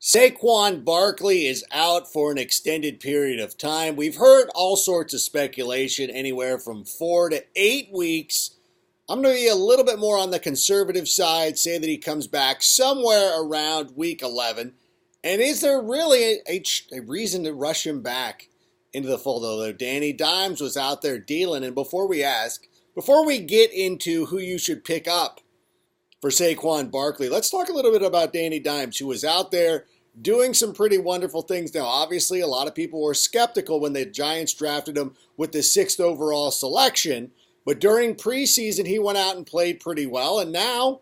Saquon Barkley is out for an extended period of time. We've heard all sorts of speculation, anywhere from 4 to 8 weeks. I'm going to be a little bit more on the conservative side, say that he comes back somewhere around week 11. And is there really a reason to rush him back into the fold? Although Danny Dimes was out there dealing. And before we get into who you should pick up for Saquon Barkley, let's talk a little bit about Danny Dimes, who was out there doing some pretty wonderful things. Now, obviously, a lot of people were skeptical when the Giants drafted him with the 6th overall selection, but during preseason, he went out and played pretty well, and now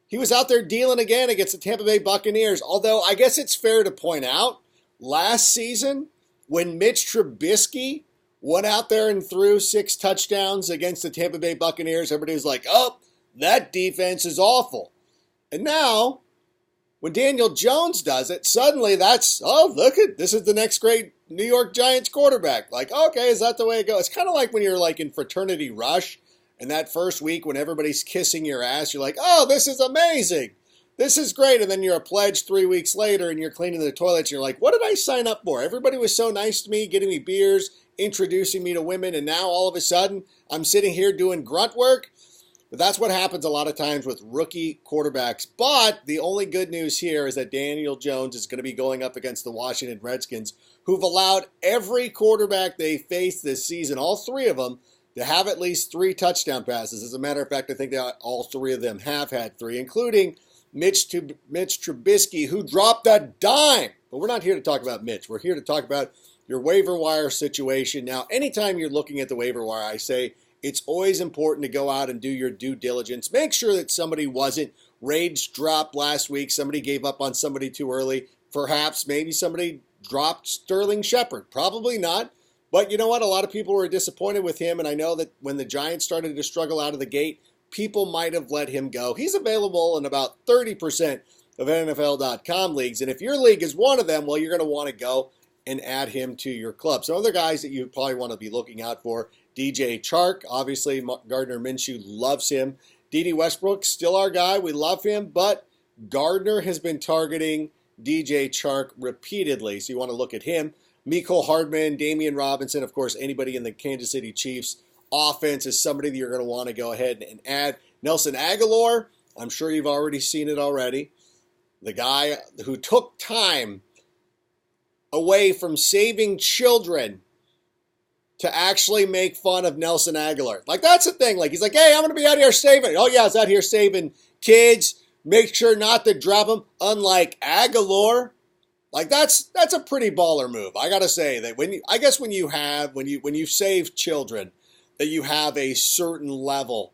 he was out there dealing again against the Tampa Bay Buccaneers. Although, I guess it's fair to point out, last season, when Mitch Trubisky went out there and threw 6 touchdowns against the Tampa Bay Buccaneers, everybody was like, oh, that defense is awful. And now, when Daniel Jones does it, suddenly this is the next great New York Giants quarterback. Like, okay, is that the way it goes? It's kind of like when you're like in fraternity rush, and that first week when everybody's kissing your ass, you're like, oh, this is amazing. This is great. And then you're a pledge 3 weeks later, and you're cleaning the toilets, and you're like, what did I sign up for? Everybody was so nice to me, getting me beers, introducing me to women, and now all of a sudden, I'm sitting here doing grunt work. But that's what happens a lot of times with rookie quarterbacks. But the only good news here is that Daniel Jones is going to be going up against the Washington Redskins, who've allowed every quarterback they face this season, all 3 of them, to have at least 3 touchdown passes. As a matter of fact, I think that all 3 of them have had 3, including Mitch Trubisky, who dropped a dime. But we're not here to talk about Mitch. We're here to talk about your waiver wire situation. Now, anytime you're looking at the waiver wire, I say, it's always important to go out and do your due diligence. Make sure that somebody wasn't rage dropped last week. Somebody gave up on somebody too early. Perhaps maybe somebody dropped Sterling Shepard. Probably not. But you know what? A lot of people were disappointed with him. And I know that when the Giants started to struggle out of the gate, people might have let him go. He's available in about 30% of NFL.com leagues. And if your league is one of them, well, you're going to want to go and add him to your club. Some other guys that you probably want to be looking out for: DJ Chark, obviously Gardner Minshew loves him. D.D. Westbrook, still our guy. We love him, but Gardner has been targeting DJ Chark repeatedly, so you want to look at him. Mecole Hardman, Damian Robinson, of course, anybody in the Kansas City Chiefs offense is somebody that you're going to want to go ahead and add. Nelson Agholor, I'm sure you've already seen it already. The guy who took time away from saving children to actually make fun of Nelson Agholor. Like, that's the thing. Like, he's like, hey, I'm going to be out here saving. Oh, yeah, he's out here saving kids. Make sure not to drop them. Unlike Agholor. Like, that's a pretty baller move. I got to say that when you save children, that you have a certain level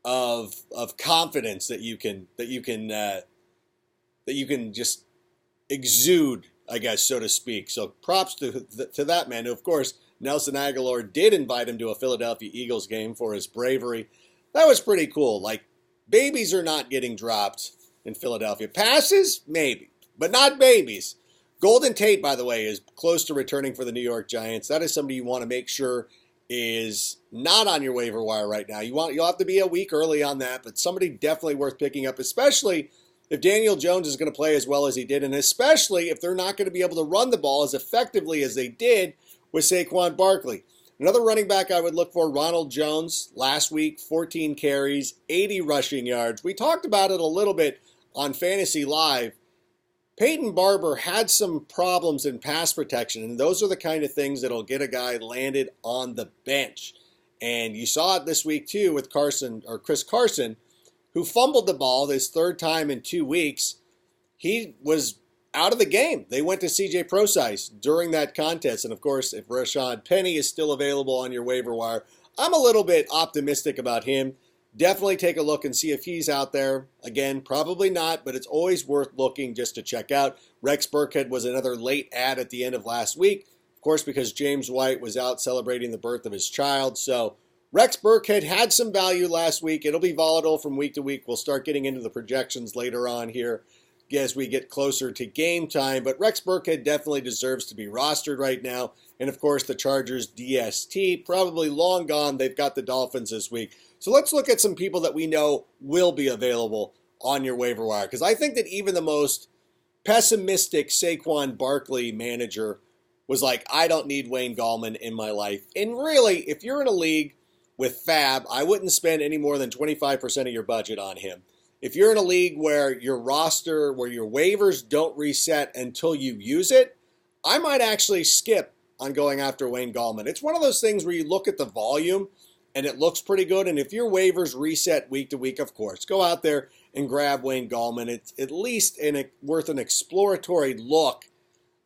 of confidence that you can just exude, I guess, so to speak. So props to that man. Of course, Nelson Agholor did invite him to a Philadelphia Eagles game for his bravery. That was pretty cool. Like, babies are not getting dropped in Philadelphia. Passes? Maybe, but not babies. Golden Tate, by the way, is close to returning for the New York Giants. That is somebody you want to make sure is not on your waiver wire right now. You'll have to be a week early on that, but somebody definitely worth picking up, especially if Daniel Jones is going to play as well as he did, and especially if they're not going to be able to run the ball as effectively as they did with Saquon Barkley. Another running back I would look for, Ronald Jones. Last week, 14 carries, 80 rushing yards. We talked about it a little bit on Fantasy Live. Peyton Barber had some problems in pass protection, and those are the kind of things that'll get a guy landed on the bench. And you saw it this week, too, with Chris Carson, who fumbled the ball his 3rd time in 2 weeks. He was out of the game. They went to C.J. Prosise during that contest. And, of course, if Rashad Penny is still available on your waiver wire, I'm a little bit optimistic about him. Definitely take a look and see if he's out there. Again, probably not, but it's always worth looking just to check out. Rex Burkhead was another late add at the end of last week, of course, because James White was out celebrating the birth of his child. So Rex Burkhead had some value last week. It'll be volatile from week to week. We'll start getting into the projections later on here as we get closer to game time. But Rex Burkhead definitely deserves to be rostered right now. And, of course, the Chargers DST, probably long gone. They've got the Dolphins this week. So let's look at some people that we know will be available on your waiver wire. Because I think that even the most pessimistic Saquon Barkley manager was like, I don't need Wayne Gallman in my life. And really, if you're in a league with Fab, I wouldn't spend any more than 25% of your budget on him. If you're in a league where your roster, where your waivers don't reset until you use it, I might actually skip on going after Wayne Gallman. It's one of those things where you look at the volume and it looks pretty good. And if your waivers reset week to week, of course, go out there and grab Wayne Gallman. It's at least worth an exploratory look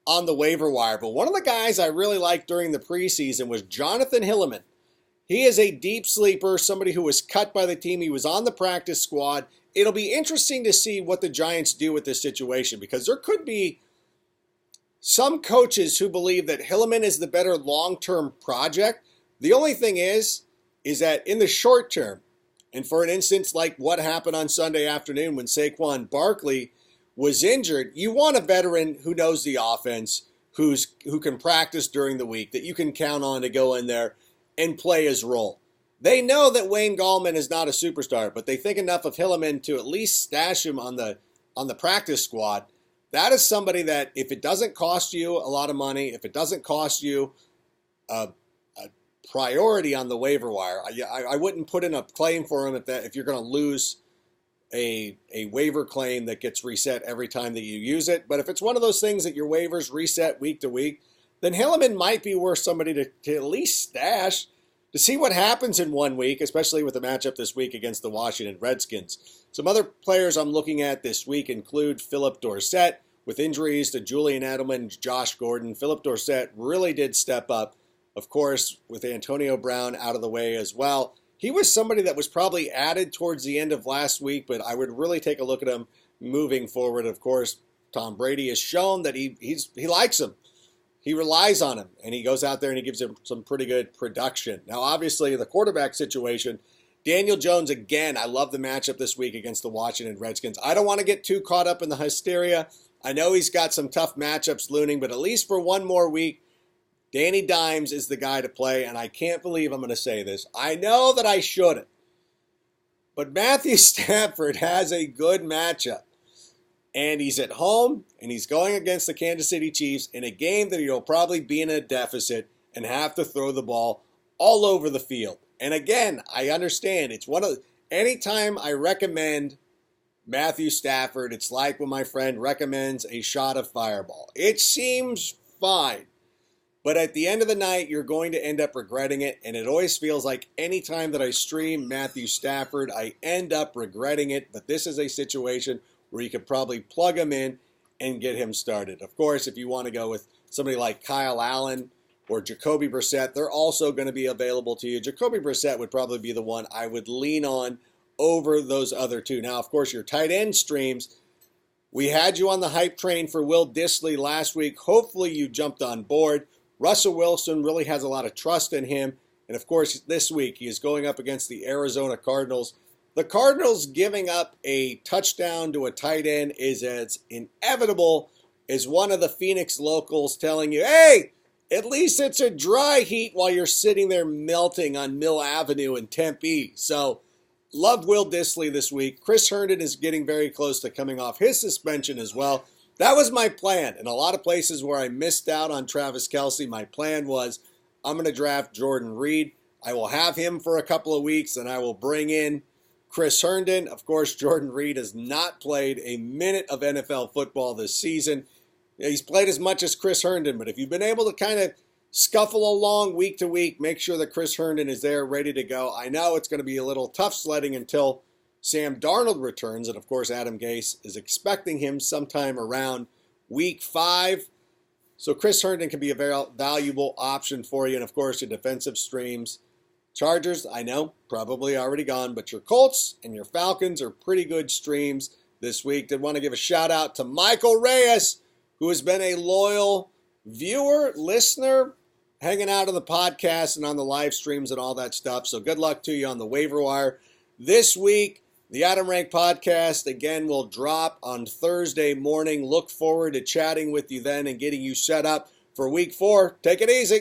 on the waiver wire. But one of the guys I really liked during the preseason was Jonathan Hilliman. He is a deep sleeper, somebody who was cut by the team. He was on the practice squad. It'll be interesting to see what the Giants do with this situation, because there could be some coaches who believe that Hilliman is the better long-term project. The only thing is that in the short term, and for an instance like what happened on Sunday afternoon when Saquon Barkley was injured, you want a veteran who knows the offense, who can practice during the week, that you can count on to go in there and play his role. They know that Wayne Gallman is not a superstar, but they think enough of Hilliman to at least stash him on the practice squad. That is somebody that, if it doesn't cost you a lot of money, if it doesn't cost you a priority on the waiver wire, I wouldn't put in a claim for him if you're going to lose a waiver claim that gets reset every time that you use it. But if it's one of those things that your waivers reset week to week, then Hilliman might be worth somebody to at least stash to see what happens in 1 week, especially with the matchup this week against the Washington Redskins. Some other players I'm looking at this week include Philip Dorsett. With injuries to Julian Edelman and Josh Gordon, Philip Dorsett really did step up. Of course, with Antonio Brown out of the way as well. He was somebody that was probably added towards the end of last week, but I would really take a look at him moving forward. Of course, Tom Brady has shown that he likes him. He relies on him, and he goes out there and he gives him some pretty good production. Now, obviously, the quarterback situation, Daniel Jones, again, I love the matchup this week against the Washington Redskins. I don't want to get too caught up in the hysteria. I know he's got some tough matchups looming, but at least for one more week, Danny Dimes is the guy to play, and I can't believe I'm going to say this. I know that I shouldn't, but Matthew Stafford has a good matchup. And he's at home, and he's going against the Kansas City Chiefs in a game that he'll probably be in a deficit and have to throw the ball all over the field. And again, I understand it's anytime I recommend Matthew Stafford, it's like when my friend recommends a shot of Fireball. It seems fine, but at the end of the night, you're going to end up regretting it. And it always feels like anytime that I stream Matthew Stafford, I end up regretting it. But this is a situation where you could probably plug him in and get him started. Of course, if you want to go with somebody like Kyle Allen or Jacoby Brissett, they're also going to be available to you. Jacoby Brissett would probably be the one I would lean on over those other two. Now, of course, your tight end streams, we had you on the hype train for Will Dissly last week. Hopefully you jumped on board. Russell Wilson really has a lot of trust in him. And of course, this week he is going up against the Arizona Cardinals. The Cardinals giving up a touchdown to a tight end is as inevitable as one of the Phoenix locals telling you, hey, at least it's a dry heat while you're sitting there melting on Mill Avenue in Tempe. So, love Will Dissly this week. Chris Herndon is getting very close to coming off his suspension as well. That was my plan. In a lot of places where I missed out on Travis Kelce, my plan was I'm going to draft Jordan Reed. I will have him for a couple of weeks, and I will bring in Chris Herndon. Of course, Jordan Reed has not played a minute of NFL football this season. He's played as much as Chris Herndon, but if you've been able to kind of scuffle along week to week, make sure that Chris Herndon is there ready to go. I know it's going to be a little tough sledding until Sam Darnold returns, and of course Adam Gase is expecting him sometime around week 5. So Chris Herndon can be a very valuable option for you, and of course your defensive streams. Chargers, I know, probably already gone, but your Colts and your Falcons are pretty good streams this week. Did want to give a shout out to Michael Reyes, who has been a loyal viewer, listener, hanging out on the podcast and on the live streams and all that stuff. So good luck to you on the waiver wire. This week, the Adam Rank podcast, again, will drop on Thursday morning. Look forward to chatting with you then and getting you set up for week 4. Take it easy.